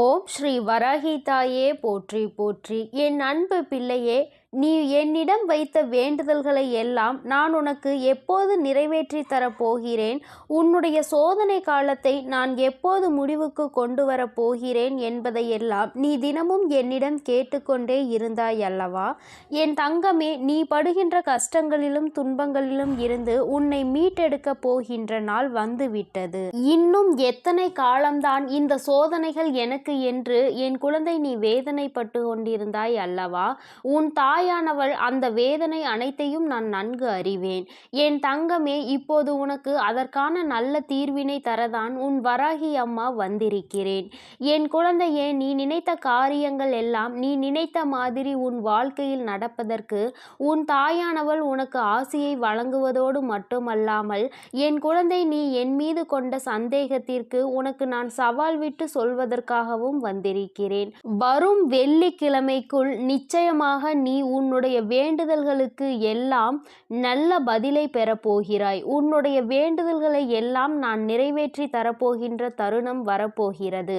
ஓம் ஸ்ரீ வராகி தாயே போற்றி போற்றி. என் அன்பு பிள்ளையே, நீ என்னிடம் வைத்த வேண்டுதல்களை எல்லாம் நான் உனக்கு எப்போது நிறைவேற்றி தரப்போகிறேன், உன்னுடைய சோதனை காலத்தை நான் எப்போது முடிவுக்கு கொண்டு வரப் போகிறேன் என்பதையெல்லாம் நீ தினமும் என்னிடம் கேட்டுக்கொண்டே இருந்தாய் அல்லவா? என் தங்கமே, நீ படுகின்ற கஷ்டங்களிலும் துன்பங்களிலும் இருந்து உன்னை மீட்டெடுக்கப் போகின்ற நாள் வந்துவிட்டது. இன்னும் எத்தனை காலம்தான் இந்த சோதனைகள் எனக்கு என்று என் குழந்தை நீ வேதனைப்பட்டு கொண்டிருந்தாய் அல்லவா? உன் தாயானவள் அந்த வேதனை அனைத்தையும் நான் நன்கு அறிவேன். என் தங்கமே, இப்போது உனக்கு அதற்கான நல்ல தீர்வினை தரதான் உன் வராகி அம்மா வந்திருக்கிறேன். என் குழந்தையே, நீ நினைத்த காரியங்கள் எல்லாம் நீ நினைத்த மாதிரி உன் வாழ்க்கையில் நடப்பதற்கு உன் தாயானவள் உனக்கு ஆசையை வழங்குவதோடு மட்டுமல்லாமல், என் குழந்தை, நீ என் மீது கொண்ட சந்தேகத்திற்கு உனக்கு நான் சவால் விட்டு சொல்வதற்காகவும் வந்திருக்கிறேன். வரும் வெள்ளிக்கிழமைக்குள் நிச்சயமாக நீ உன்னுடைய வேண்டுதல்களுக்கு எல்லாம் நல்ல பதிலை பெறப்போகிறாய். உன்னுடைய வேண்டுதல்களை எல்லாம் நான் நிறைவேற்றி தரப்போகின்ற தருணம் வரப்போகிறது.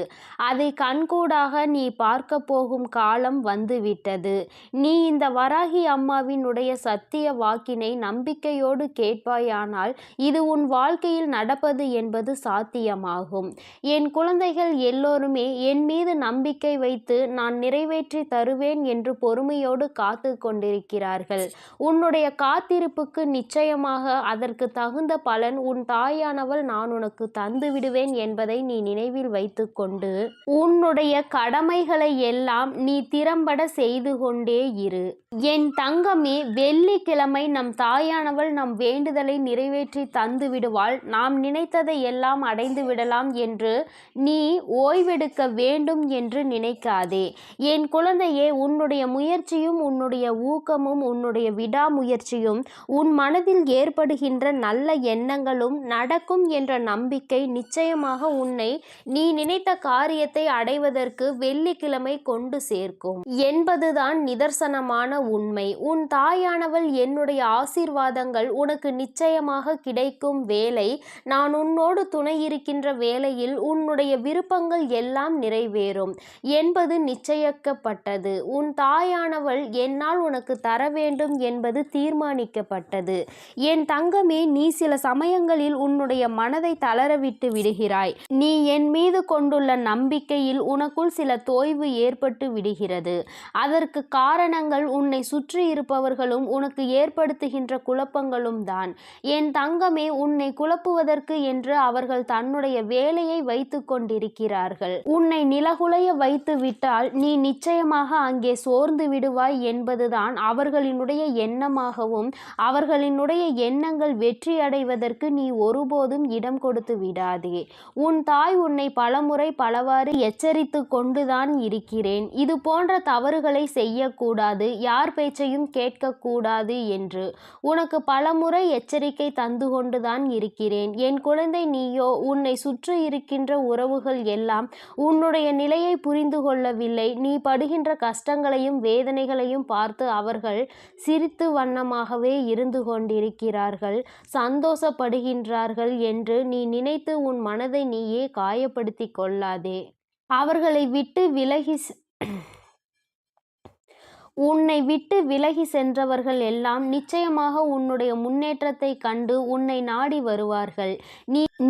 அதை கண்கூடாக நீ பார்க்க போகும் காலம் வந்துவிட்டது. நீ இந்த வராகி அம்மாவினுடைய சத்திய வாக்கினை நம்பிக்கையோடு கேட்பாயானால் இது உன் வாழ்க்கையில் நடப்பது என்பது சாத்தியமாகும். என் குழந்தைகள் எல்லோருமே என் மீது நம்பிக்கை வைத்து நான் நிறைவேற்றி தருவேன் என்று பொறுமையோடு காத்து கொண்டிருக்கிறார்கள். உன்னுடைய காத்திருப்புக்கு நிச்சயமாக அதற்கு தகுந்த பலன் உன் தாயானவள் நான் உனக்கு தந்து விடுவேன் என்பதை நீ நினைவில் வைத்துக்கொண்டு உன்னுடைய கடமைகளை எல்லாம் நீ திறம்பட செய்து கொண்டே இரு. என் தங்கமே, வெள்ளிக்கிழமை நம் தாயானவள் நம் வேண்டுதலை நிறைவேற்றி தந்து விடுவாள். நாம் நினைத்ததை எல்லாம் அடைந்து விடலாம் என்று நீ ஓய்வெடுக்க வேண்டும் என்று நினைக்காதே. என் குழந்தையே, உன்னுடைய முயற்சியும் உன்னுடைய ஊக்கமும் உன்னுடைய விடாமுயற்சியும் உன் மனதில் ஏற்படுகின்ற நல்ல எண்ணங்களும் நடக்கும் என்ற நம்பிக்கை நிச்சயமாக உன்னை நீ நினைத்த காரியத்தை அடைவதற்கு வெள்ளிக்கிழமை கொண்டு சேர்க்கும் என்பதுதான் நிதர்சனமான உண்மை. உன் தாயானவள் என்னுடைய ஆசீர்வாதங்கள் உனக்கு நிச்சயமாக கிடைக்கும் வேளை, நான் உன்னோடு துணை இருக்கின்ற வேளையில் உன்னுடைய விருப்பங்கள் எல்லாம் நிறைவேறும் என்பது நிச்சயிக்கப்பட்டது. உன் தாயானவள் என்னால் உனக்கு தர வேண்டும் என்பது தீர்மானிக்கப்பட்டது. என் தங்கமே, நீ சில சமயங்களில் உன்னுடைய மனதை தளரவிட்டு விடுகிறாய். நீ என் மீது கொண்டுள்ள நம்பிக்கையில் உனக்குள் சில தோய்வு ஏற்பட்டு விடுகிறது. அதற்கு காரணங்கள் உன்னை சுற்றி இருப்பவர்களும் உனக்கு ஏற்படுத்துகின்ற குழப்பங்களும் தான். என் தங்கமே, உன்னை குழப்புவதற்கு என்று அவர்கள் தன்னுடைய வேலையை வைத்து கொண்டிருக்கிறார்கள். உன்னை நிலகுலைய வைத்து விட்டால் நீ நிச்சயமாக அங்கே சோர்ந்து விடுவாய் என்பதுதான் அவர்களினுடைய எண்ணமாகவும், அவர்களினுடைய எண்ணங்கள் வெற்றி அடைவதற்கு நீ ஒருபோதும் இடம் கொடுத்து விடாதே. உன் தாய் உன்னை பலமுறை பலவாறு எச்சரித்து கொண்டுதான் இருக்கிறேன். இது போன்ற தவறுகளை செய்யக்கூடாது, யார் பேச்சையும் கேட்கக்கூடாது என்று உனக்கு பலமுறை எச்சரிக்கை தந்து கொண்டுதான் இருக்கிறேன். என் குழந்தை, நீயோ உன்னை சுற்றி இருக்கின்ற உறவுகள் எல்லாம் உன்னுடைய நிலையை புரிந்து கொள்ளவில்லை. நீ படுகின்ற கஷ்டங்களையும் வேதனைகளையும் பார்த்து அவர்கள் சிரித்து வண்ணமாகவே இருந்து கொண்டிருக்கிறார்கள், சந்தோஷப்படுகின்றார்கள் என்று நீ நினைத்து உன் மனதை நீயே காயப்படுத்தி கொள்ளாதே. அவர்களை விட்டு உன்னை விட்டு விலகி சென்றவர்கள் எல்லாம் நிச்சயமாக உன்னுடைய முன்னேற்றத்தை கண்டு உன்னை நாடி வருவார்கள்.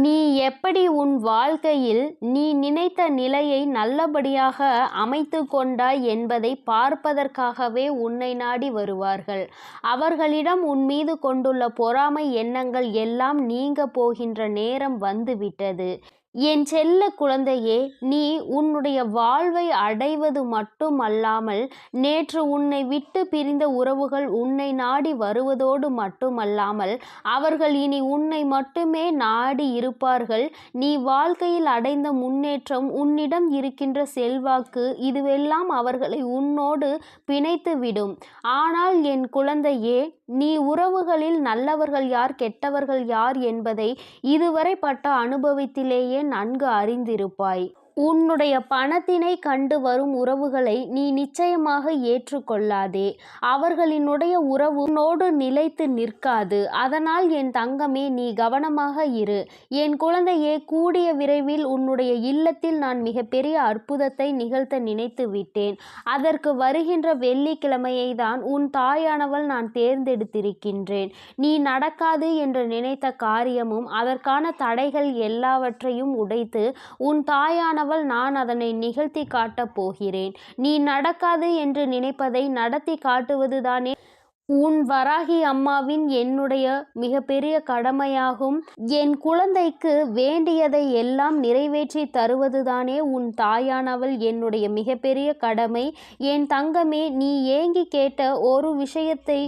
நீ எப்படி உன் வாழ்க்கையில் நீ நினைத்த நிலையை நல்லபடியாக அமைத்து கொண்டாய் என்பதை பார்ப்பதற்காகவே உன்னை நாடி வருவார்கள். அவர்களிடம் உன் மீது கொண்டுள்ள பொறாமை எண்ணங்கள் எல்லாம் நீங்க போகின்ற நேரம் வந்துவிட்டது. என் செல்ல குழந்தையே, நீ உன்னுடைய வாழ்வை அடைவது மட்டுமல்லாமல் நேற்று உன்னை விட்டு பிரிந்த உறவுகள் உன்னை நாடி வருவதோடு மட்டுமல்லாமல் அவர்கள் இனி உன்னை மட்டுமே நாடி இருப்பார்கள். நீ வாழ்க்கையில் அடைந்த முன்னேற்றம், உன்னிடம் இருக்கின்ற செல்வாக்கு, இதுவெல்லாம் அவர்களை உன்னோடு பிணைத்து விடும். ஆனால் என் குழந்தையே, நீ உறவுகளில் நல்லவர்கள் யார் கெட்டவர்கள் யார் என்பதை இதுவரை பட்ட அனுபவத்திலேயே நன்கு அறிந்திருப்பாய். உன்னுடைய பணத்தினை கண்டு வரும் உறவுகளை நீ நிச்சயமாக ஏற்றுக்கொள்ளாதே. அவர்களினுடைய உறவு உன்னோடு நிலைத்து நிற்காது. அதனால் என் தங்கமே, நீ கவனமாக இரு. என் குழந்தையே, கூடிய விரைவில் உன்னுடைய இல்லத்தில் நான் மிகப்பெரிய அற்புதத்தை நிகழ்த்த நினைத்து விட்டேன். அதற்கு வருகின்ற வெள்ளிக்கிழமையை தான் உன் தாயானவள் நான் தேர்ந்தெடுத்திருக்கின்றேன். நீ நடக்காது என்று நினைத்த காரியமும் அதற்கான தடைகள் எல்லாவற்றையும் உடைத்து உன் தாயானவள் நான் அதனை நிகழ்த்தி காட்டப் போகிறேன். நீ நடக்காது என்று நினைப்பதை நடத்தி காட்டுவதுதானே உன் வராகி அம்மாவின் என்னுடைய மிகப்பெரிய கடமையாகும். என் குழந்தைக்கு வேண்டியதை எல்லாம் நிறைவேற்றி தருவதுதானே உன் தாயானவள் என்னுடைய மிகப்பெரிய கடமை. என் தங்கமே, நீ ஏங்கி கேட்ட ஒரு விஷயத்தை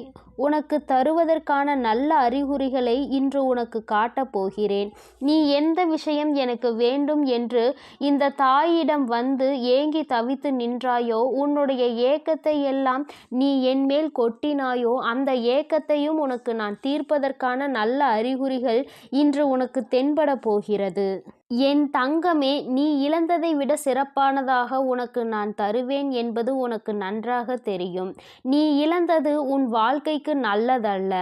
உனக்கு தருவதற்கான நல்ல அறிகுறிகளை இன்று உனக்கு காட்டப் போகிறேன். நீ எந்த விஷயம் எனக்கு வேண்டும் என்று இந்த தாயிடம் வந்து ஏங்கி தவித்து நின்றாயோ, உன்னுடைய ஏக்கத்தை எல்லாம் நீ என்மேல் கொட்டினாயோ, அந்த ஏக்கத்தையும் உனக்கு நான் தீர்ப்பதற்கான நல்ல அறிகுறிகள் இன்று உனக்கு தென்பட போகிறது. என் தங்கமே, நீ இழந்ததை விட சிறப்பானதாக உனக்கு நான் தருவேன் என்பது உனக்கு நன்றாக தெரியும். நீ இழந்தது உன் வாழ்க்கைக்கு நல்லதல்ல,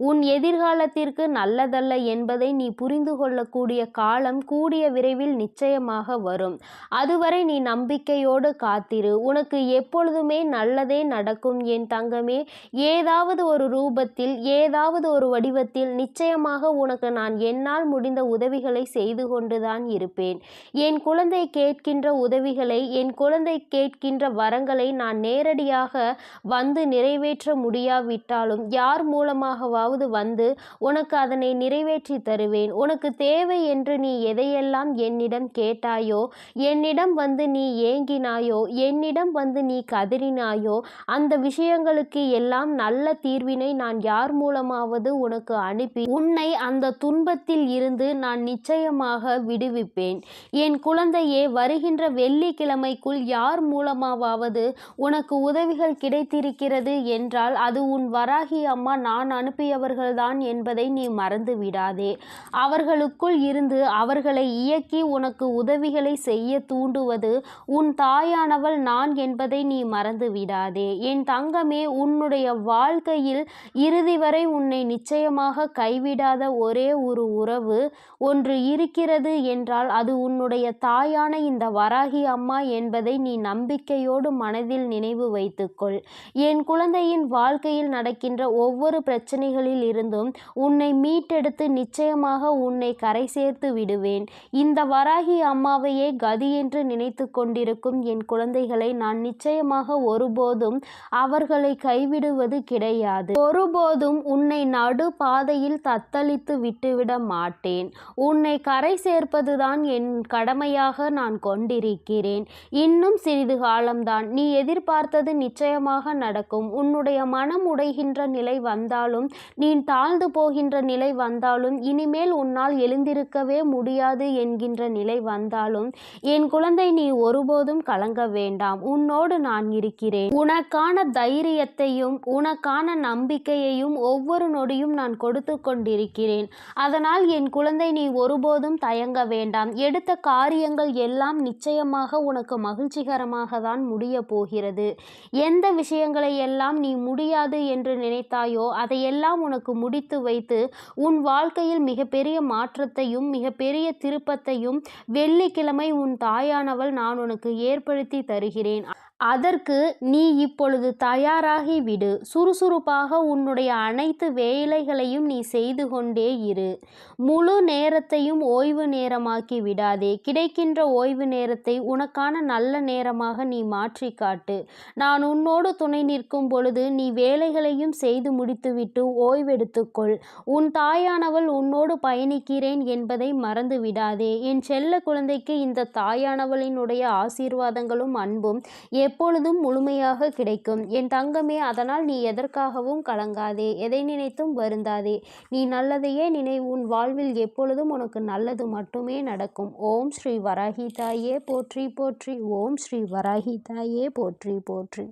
உன் எதிர்காலத்திற்கு நல்லதல்ல என்பதை நீ புரிந்து கொள்ளக்கூடிய காலம் கூடிய விரைவில் நிச்சயமாக வரும். அதுவரை நீ நம்பிக்கையோடு காத்திரு. உனக்கு எப்பொழுதுமே நல்லதே நடக்கும் என் தங்கமே. ஏதாவது ஒரு ரூபத்தில், ஏதாவது ஒரு வடிவத்தில் நிச்சயமாக உனக்கு நான் என்னால் முடிந்த உதவிகளை செய்து கொண்டுதான் இருப்பேன். என் குழந்தை கேட்கின்ற உதவிகளை, என் குழந்தை கேட்கின்ற வரங்களை நான் நேரடியாக வந்து நிறைவேற்ற முடியாவிட்டாலும் யார் மூலமாகவாவது வந்து உனக்கு அதனை நிறைவேற்றி தருவேன். உனக்கு தேவை என்று நீ எதையெல்லாம் என்னிடம் கேட்டாயோ, என்னிடம் வந்து நீ ஏங்கினாயோ, என்னிடம் வந்து நீ கதறினாயோ, அந்த விஷயங்களுக்கு எல்லாம் நல்ல தீர்வினை நான் யார் மூலமாவது உனக்கு அனுப்பி உன்னை அந்த துன்பத்தில் இருந்து நான் நிச்சயமாக விடுவிப்பேன். என் குழந்தையே, வருகின்ற வெள்ளிக்கிழமைக்குள் யார் மூலமாவது உனக்கு உதவிகள் கிடைத்திருக்கிறது என்றால் அது உன் வராகி அம்மா நான் அனுப்பியவர்கள்தான் என்பதை நீ மறந்து விடாதே. அவர்களுக்குள் இருந்து அவர்களை இயக்கி உனக்கு உதவிகளை செய்ய தூண்டுவது உன் தாயானவள் நான் என்பதை நீ மறந்து விடாதே. என் தங்கமே, உன்னுடைய வாழ்க்கையில் இறுதி வரை உன்னை நிச்சயமாக கைவிடாத ஒரே ஒரு உறவு ஒன்று இருக்கிறது என்றால் அது உன்னுடைய தாயான இந்த வராகி அம்மா என்பதை நீ நம்பிக்கையோடு மனதில் நினைவு வைத்துக்கொள். என் குழந்தையின் வாழ்க்கையில் நடக்கின்ற ஒவ்வொரு பிரச்சனைகளில் இருந்தும் உன்னை மீட்டெடுத்து நிச்சயமாக உன்னை கரை சேர்த்து விடுவேன். இந்த வராகி அம்மாவையே கதி என்று நினைத்து கொண்டிருக்கும் என் குழந்தைகளை நான் நிச்சயமாக ஒருபோதும் அவர்களை கைவிடுவது கிடையாது. ஒருபோதும் உன்னை நடு பாதையில் தத்தளித்து விட்டுவிட மாட்டேன். உன்னை கரை சேர்ப்பதுதான் என் கடமையாக நான் கொண்டிருக்கிறேன். இன்னும் சிறிது காலம்தான். நீ எதிர்பார்த்தது நிச்சயமாக நடக்கும். உன்னுடைய மனம் உடைகின்ற நிலை வந்தாலும், நீ தாழ்ந்து போகின்ற நிலை வந்தாலும், இனிமேல் உன்னால் எழுந்திருக்கவே முடியாது என்கின்ற நிலை வந்தாலும், என் குழந்தை, நீ ஒருபோதும் கலங்க வேண்டாம். உன்னோடு நான் இருக்கிறேன். உனக்கான தைரியத்தையும் உனக்கான நம்பிக்கையையும் ஒவ்வொரு நொடியும் நான் கொடுத்து கொண்டிருக்கிறேன். அதனால் என் குழந்தை, நீ ஒருபோதும் தயங்க வேண்டாம். எடுத்த காரியங்கள் எல்லாம் நிச்சயமாக உனக்கு மகிழ்ச்சிகரமாக தான் முடிய போகிறது. எந்த விஷயங்களை எல்லாம் நீ முடியாது என்று நினைத்தாயோ அதையெல்லாம் உனக்கு முடித்து வைத்து உன் வாழ்க்கையில் மிகப்பெரிய மாற்றத்தையும் மிகப்பெரிய திருப்பத்தையும் வெள்ளிக்கிழமை உன் தாயானவள் நான் உனக்கு ஏற்படுத்தி தருகிறேன். அதற்கு நீ இப்பொழுது தயாராகி விடு. சுறுசுறுப்பாக உன்னுடைய அனைத்து வேலைகளையும் நீ செய்து கொண்டே இரு. முழு நேரத்தையும் ஓய்வு நேரமாக்கி விடாதே. கிடைக்கின்ற ஓய்வு நேரத்தை உனக்கான நல்ல நேரமாக நீ மாற்றி காட்டு. நான் உன்னோடு துணை நிற்கும் பொழுது நீ வேலைகளையும் செய்து முடித்துவிட்டு ஓய்வெடுத்துக்கொள். உன் தாயானவள் உன்னோடு பயணிக்கிறேன் என்பதை மறந்து விடாதே. என் செல்ல குழந்தைக்கு இந்த தாயானவளினுடைய ஆசீர்வாதங்களும் அன்பும் எப்பொழுதும் முழுமையாக கிடைக்கும் என் தங்கமே. அதனால் நீ எதற்காகவும் கலங்காதே, எதை நினைத்தும் வருந்தாதே. நீ நல்லதையே நினை. உன் வாழ்வில் எப்பொழுதும் உனக்கு நல்லது மட்டுமே நடக்கும். ஓம் ஸ்ரீ வராகி தாயே போற்றி போற்றி. ஓம் ஸ்ரீ வராகி தாயே போற்றி போற்றி.